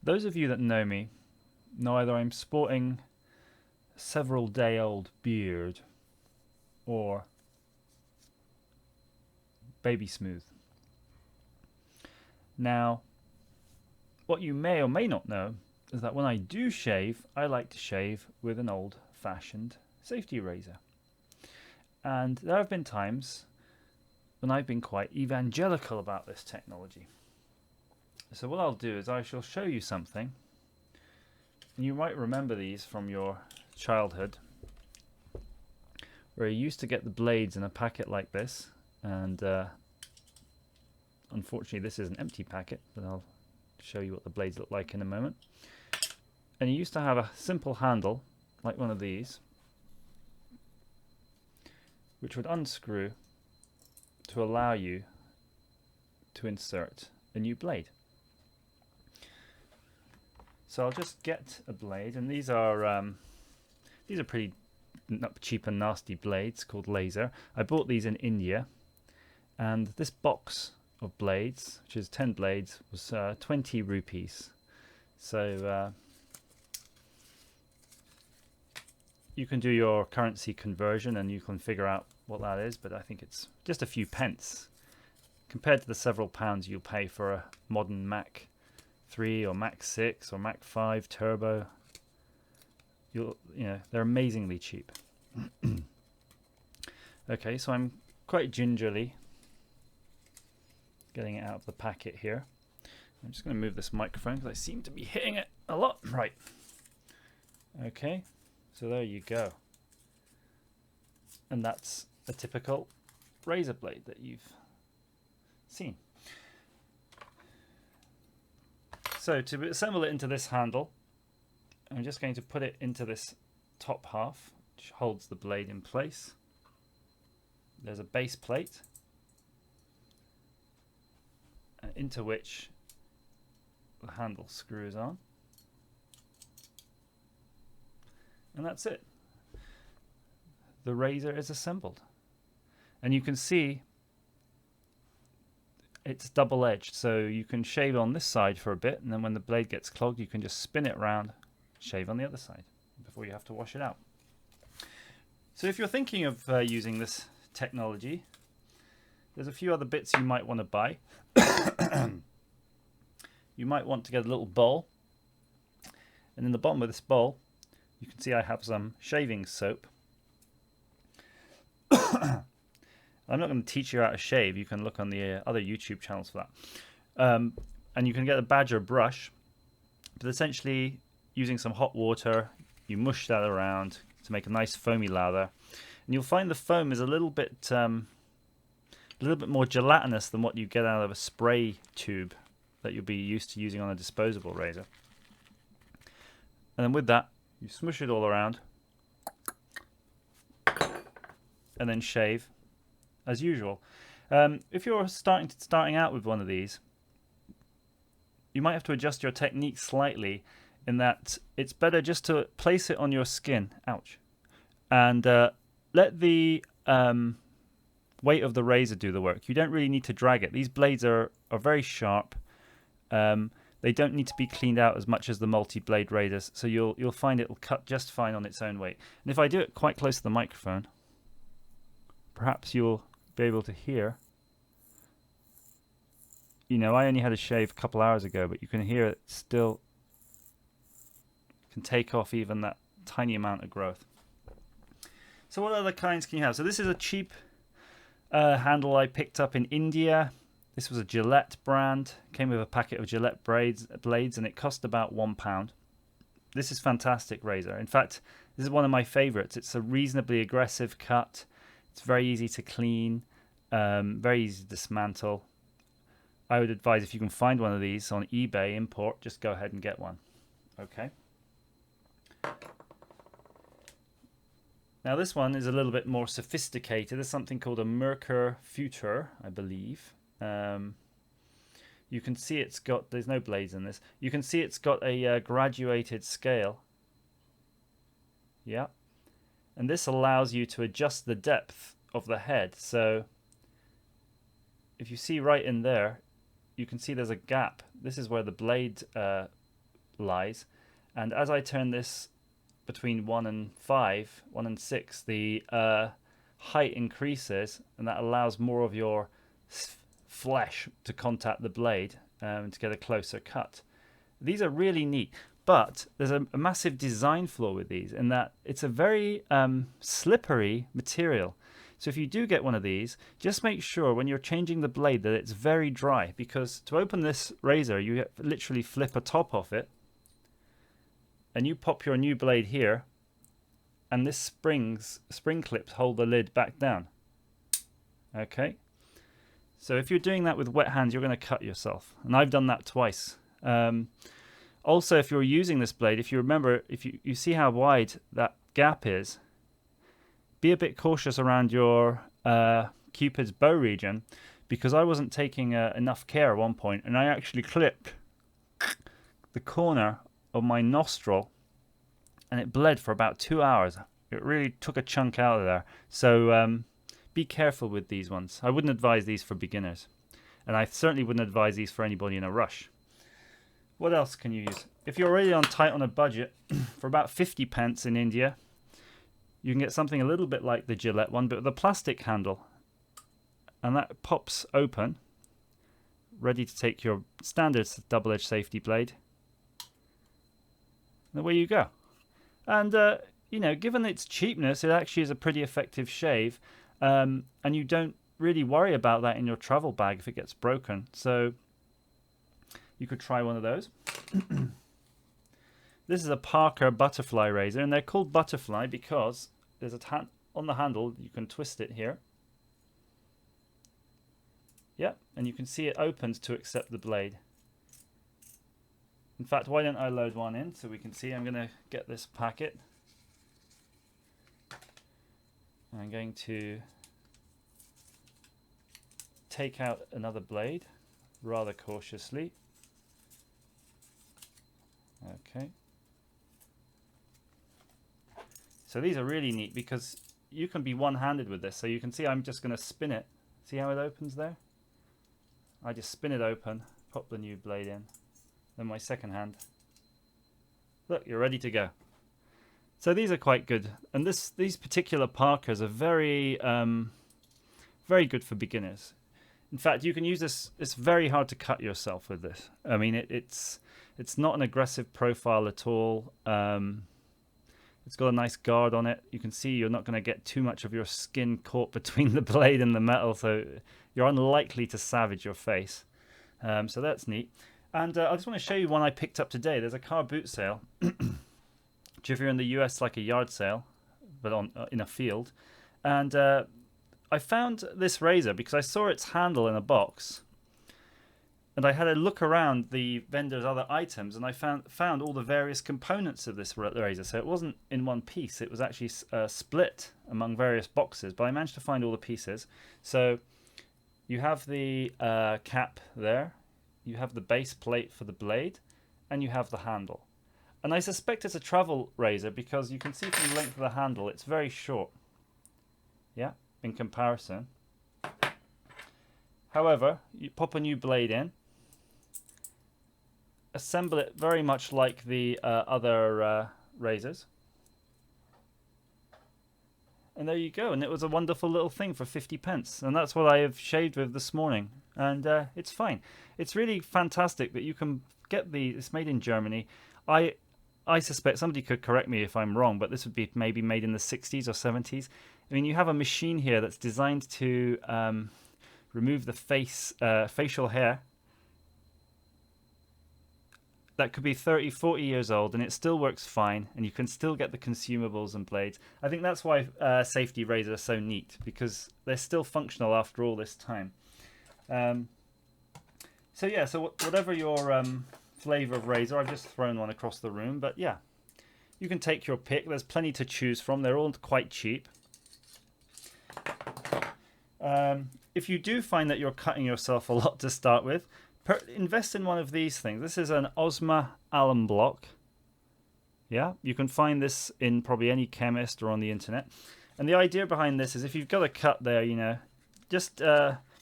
Those of you that know me know either I'm sporting a several day old beard or baby smooth. Now, what you may or may not know is that when I do shave, I like to shave with an old-fashioned safety razor. And there have been times when I've been quite evangelical about this technology. So what I'll do is I shall show you something. And you might remember these from your childhood, where you used to get the blades in a packet like this. And unfortunately, this is an empty packet, but I'll show you what the blades look like in a moment. And you used to have a simple handle, like one of these, which would unscrew to allow you to insert a new blade. So I'll just get a blade, and these are pretty cheap and nasty blades called laser. I bought these in India, and this box of blades, which is 10 blades, was 20 rupees. So you can do your currency conversion and you can figure out what that is, but I think it's just a few pence compared to the several pounds you'll pay for a modern Mac 3 or Mac 6 or Mac 5 Turbo. They're amazingly cheap. Okay, so I'm quite gingerly getting it out of the packet here. I'm just going to move this microphone because I seem to be hitting it a lot. Right. Okay, so there you go. And that's a typical razor blade that you've seen. So to assemble it into this handle, I'm just going to put it into this top half, which holds the blade in place. There's a base plate into which the handle screws on. And that's it. The razor is assembled. And you can see it's double-edged, so you can shave on this side for a bit, and then when the blade gets clogged, you can just spin it around, shave on the other side before you have to wash it out. So if you're thinking of using this technology, there's a few other bits you might want to buy. You might want to get a little bowl, and in the bottom of this bowl you can see I have some shaving soap. I'm not going to teach you how to shave. You can look on the other YouTube channels for that. And you can get a badger brush, but essentially using some hot water, you mush that around to make a nice foamy lather, and you'll find the foam is a little bit more gelatinous than what you get out of a spray tube that you'll be used to using on a disposable razor. And then with that, you smush it all around and then shave as usual. If you're starting out with one of these, you might have to adjust your technique slightly, in that it's better just to place it on your skin, ouch, and let the weight of the razor do the work. You don't really need to drag it. These blades are very sharp. They don't need to be cleaned out as much as the multi-blade razors, so you'll find it'll cut just fine on its own weight. And if I do it quite close to the microphone, perhaps you'll be able to hear. I only had a shave a couple hours ago, but you can hear it still can take off even that tiny amount of growth. So what other kinds can you have? So this is a cheap handle I picked up in India. This was a Gillette brand. Came with a packet of Gillette blades, and it cost about £1. This is fantastic razor. In fact, this is one of my favorites. It's a reasonably aggressive cut. It's very easy to clean, very easy to dismantle. I would advise, if you can find one of these on eBay import, just go ahead and get one. Okay. Now this one is a little bit more sophisticated. There's something called a Merkur Future, I believe. You can see there's no blades in this. You can see it's got a graduated scale. Yeah. And this allows you to adjust the depth of the head. So if you see right in there, you can see there's a gap. This is where the blade lies. And as I turn this between 1 and 5, 1 and 6, the height increases, and that allows more of your flesh to contact the blade to get a closer cut. These are really neat, but there's a massive design flaw with these in that it's a very slippery material. So if you do get one of these, just make sure when you're changing the blade that it's very dry, because to open this razor, you literally flip a top off it, and you pop your new blade here, and this spring clips hold the lid back down. Okay, so if you're doing that with wet hands, you're going to cut yourself, and I've done that twice. Also, if you're using this blade, if you remember, if you see how wide that gap is, be a bit cautious around your Cupid's bow region, because I wasn't taking enough care at one point, and I actually clipped the corner of my nostril, and it bled for about 2 hours. It really took a chunk out of there. So be careful with these ones. I wouldn't advise these for beginners, and I certainly wouldn't advise these for anybody in a rush. What else can you use? If you're already tight on a budget, for about 50 pence in India, you can get something a little bit like the Gillette one, but with a plastic handle. And that pops open, ready to take your standard double-edged safety blade. And away you go. And, you know, given its cheapness, it actually is a pretty effective shave. And you don't really worry about that in your travel bag if it gets broken. So you could try one of those. This is a Parker butterfly razor, and they're called butterfly because there's a on the handle. You can twist it here. Yep, and you can see it opens to accept the blade. In fact, why don't I load one in so we can see? I'm going to get this packet. I'm going to take out another blade rather cautiously. Okay. So these are really neat because you can be one-handed with this. So you can see I'm just going to spin it. See how it opens there? I just spin it open, pop the new blade in, then my second hand. Look, you're ready to go. So these are quite good, and these particular Parkers are very very good for beginners. In fact, you can use this. It's very hard to cut yourself with this. I mean, it's not an aggressive profile at all. It's got a nice guard on it. You can see you're not going to get too much of your skin caught between the blade and the metal, so you're unlikely to savage your face. So that's neat. And I just want to show you one I picked up today. There's a car boot sale, which if you're in the US, like a yard sale, but in a field. And I found this razor because I saw its handle in a box. And I had a look around the vendor's other items, and I found all the various components of this razor. So it wasn't in one piece. It was actually split among various boxes, but I managed to find all the pieces. So you have the cap there. You have the base plate for the blade, and you have the handle. And I suspect it's a travel razor because you can see from the length of the handle, it's very short. Yeah, in comparison. However, you pop a new blade in, assemble it very much like the other razors. And there you go. And it was a wonderful little thing for 50 pence. And that's what I have shaved with this morning. And it's fine. It's really fantastic that you can get it's made in Germany. I suspect somebody could correct me if I'm wrong, but this would be maybe made in the 60s or 70s. I mean, you have a machine here that's designed to remove the facial hair. That could be 30, 40 years old, and it still works fine, and you can still get the consumables and blades. I think that's why safety razors are so neat, because they're still functional after all this time. So yeah, so whatever your flavor of razor, I've just thrown one across the room, but yeah, you can take your pick. There's plenty to choose from. They're all quite cheap. If you do find that you're cutting yourself a lot to start with, invest in one of these things. This is an Ozma Allan block. Yeah, you can find this in probably any chemist or on the internet. And the idea behind this is if you've got a cut there, you know, just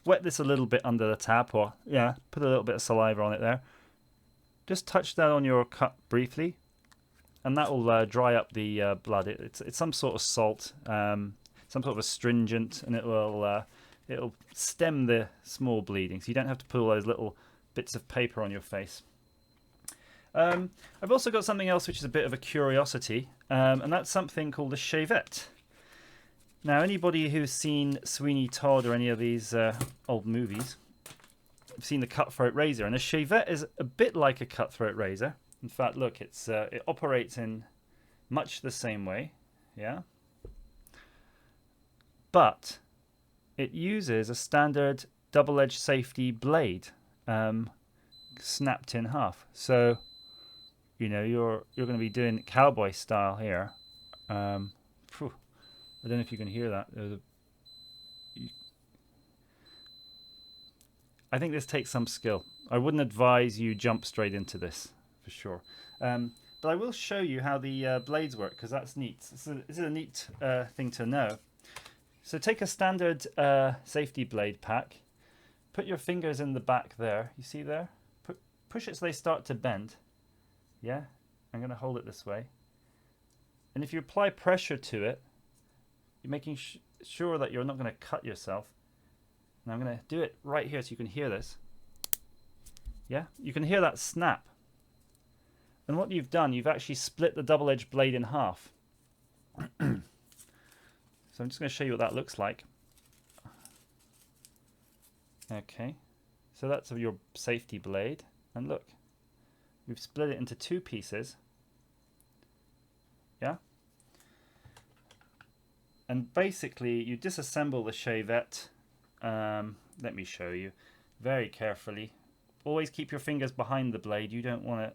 wet this a little bit under the tap, or yeah, put a little bit of saliva on it there. just touch that on your cut briefly, and that will dry up the blood. It's some sort of salt, some sort of astringent, and it'll stem the small bleeding, so you don't have to put all those little bits of paper on your face. I've also got something else which is a bit of a curiosity, and that's something called a Shavette. Now, anybody who's seen Sweeney Todd or any of these old movies, have seen the cutthroat razor, and a Shavette is a bit like a cutthroat razor. In fact, look, it operates in much the same way, yeah. But it uses a standard double-edged safety blade, snapped in half. So, you know, you're going to be doing cowboy style here. I don't know if you can hear that. I think this takes some skill. I wouldn't advise you jump straight into this, for sure. But I will show you how the blades work, because that's neat. This is a neat thing to know. So take a standard safety blade pack. Put your fingers in the back there. You see there? Push it so they start to bend. Yeah? I'm going to hold it this way. And if you apply pressure to it, you're making sure that you're not going to cut yourself. And I'm going to do it right here so you can hear this. Yeah? You can hear that snap. And what you've done, you've actually split the double-edged blade in half. So I'm just going to show you what that looks like. Okay. So that's your safety blade. And look, we've split it into two pieces. Yeah? And basically, you disassemble the Shavette. Let me show you very carefully. Always keep your fingers behind the blade. You don't want to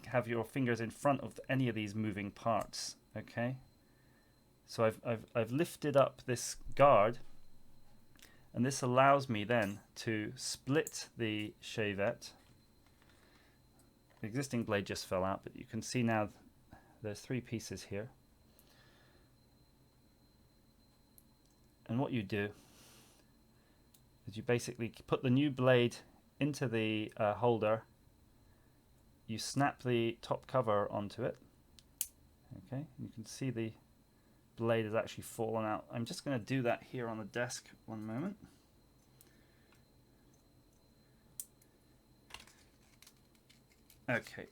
have your fingers in front of any of these moving parts. Okay. So I've lifted up this guard, and this allows me then to split the Shavette. The existing blade just fell out, but you can see now there's three pieces here. And what you do is you basically put the new blade into the holder. You snap the top cover onto it. Okay, you can see the blade has actually fallen out. I'm just going to do that here on the desk. One moment. Okay.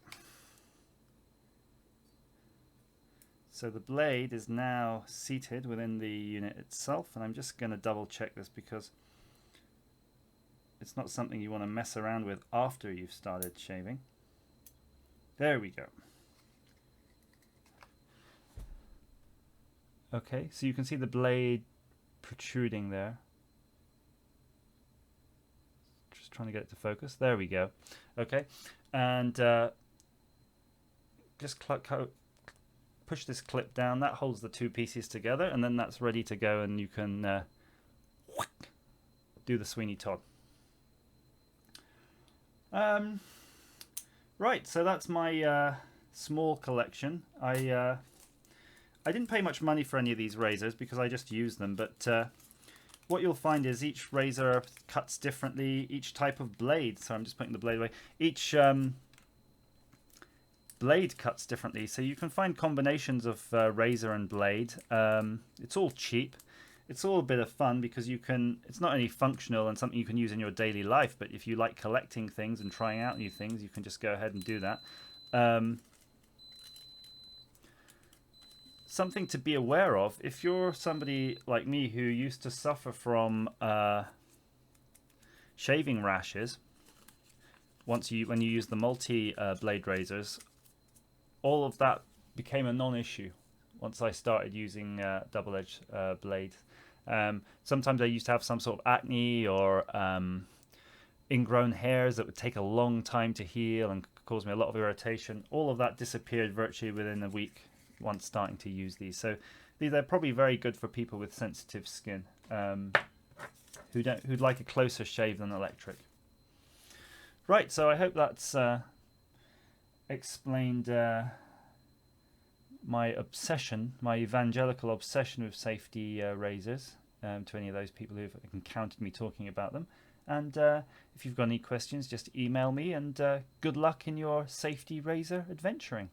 So the blade is now seated within the unit itself, and I'm just going to double check this because it's not something you want to mess around with after you've started shaving. There we go. Okay, so you can see the blade protruding there. Just trying to get it to focus. There we go. Okay, and just push this clip down. That holds the two pieces together, and then that's ready to go, and you can do the Sweeney Todd. Right, so that's my small collection. I didn't pay much money for any of these razors because I just used them, but what you'll find is each razor cuts differently, each type of blade, so I'm just putting the blade away, each blade cuts differently, so you can find combinations of razor and blade. It's all cheap. It's all a bit of fun because it's not only functional and something you can use in your daily life, but if you like collecting things and trying out new things, you can just go ahead and do that. Something to be aware of, if you're somebody like me who used to suffer from shaving rashes, when you use the multi-blade razors, all of that became a non-issue once I started using double-edged blades. Sometimes I used to have some sort of acne or ingrown hairs that would take a long time to heal and cause me a lot of irritation. All of that disappeared virtually within a week once starting to use these. So they're probably very good for people with sensitive skin who'd like a closer shave than electric. Right, so I hope that's explained my obsession, my evangelical obsession with safety razors to any of those people who've encountered me talking about them. And if you've got any questions, just email me, and good luck in your safety razor adventuring.